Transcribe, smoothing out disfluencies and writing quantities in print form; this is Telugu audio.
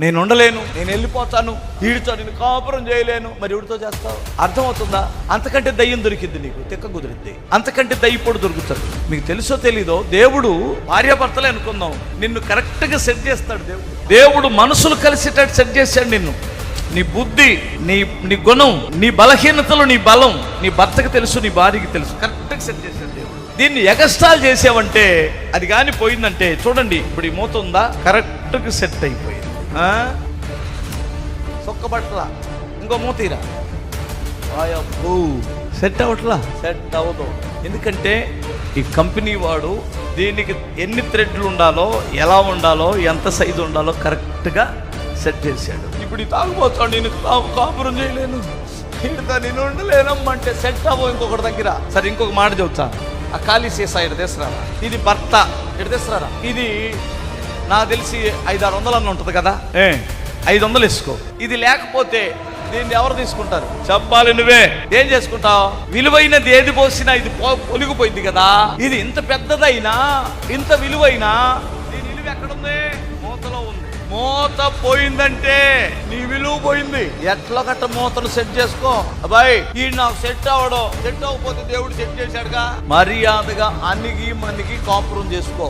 నేను ఉండలేను, నేను వెళ్ళిపోతాను, వీడితో నేను కాపురం చేయలేను, మరి వీడితో చేస్తావు? అర్థమవుతుందా? అంతకంటే దయ్యం దొరికింది నీకు, తిక్క కుదిరిద్ది. అంతకంటే దయ్యపోడు దొరుకుతుంది. మీకు తెలుసో తెలీదో, దేవుడు భార్యాభర్తలే అనుకుందాం, నిన్ను కరెక్ట్గా సెట్ చేస్తాడు. దేవుడు మనసులు కలిసేటట్టు సెట్ చేశాడు నిన్ను. నీ బుద్ధి, నీ గుణం, నీ బలహీనతలు, నీ బలం నీ భర్తకు తెలుసు, నీ భార్యకి తెలుసు. కరెక్ట్గా సెట్ చేశాడు దేవుడు. దీన్ని ఎగస్ట్రాల్ చేసావంటే, అది కానీ పోయిందంటే, చూడండి ఇప్పుడు ఈ మూత ఉందా, కరెక్ట్గా సెట్ అయిపోయింది. సొక్కబట్లా ఇంకో మూతీరా, సెట్ అవ్వట్లా, సెట్ అవ్వదు. ఎందుకంటే ఈ కంపెనీ వాడు దీనికి ఎన్ని థ్రెడ్లు ఉండాలో, ఎలా ఉండాలో, ఎంత సైజు ఉండాలో కరెక్ట్గా సెట్ చేశాడు. ఇప్పుడు ఈ తాగుపోతాడు, నేను కాపురం చేయలేను, ఇంటితో నేను ఉండలేనమ్మంటే సెట్ అవ్వ ఇంకొకటి దగ్గర. సరే ఇంకొక మాట చెబుతా, ఆ ఖాళీ సీసా ఇక్కడ తీసుకురారా, ఇది భర్త ఇక్కడ తీసుకురారా, ఇది నాకు తెలిసి 500-600 అన్న ఉంటుంది కదా, 500 వేసుకో. ఇది లేకపోతే దీన్ని ఎవరు తీసుకుంటారు? చెప్పాలి నువ్వే. ఏం చేసుకుంటావు? విలువైనది ఏది పోసినా ఇది పొలిగిపోయింది కదా. ఇది ఇంత పెద్దదైనా, ఇంత విలువైనా, దీని విలువ ఎక్కడుంది? మూతలో ఉంది. మూత పోయిందంటే నీ విలువ పోయింది. ఎట్లా గట్ట మూతను సెట్ చేసుకో. అబ్బాయి ఈ నాకు సెట్ అవ్వడం, సెట్ అవ్వకపోతే దేవుడు సెట్ చేశాడుగా. మర్యాదగా అన్నికి మనికి కాపురం చేసుకో.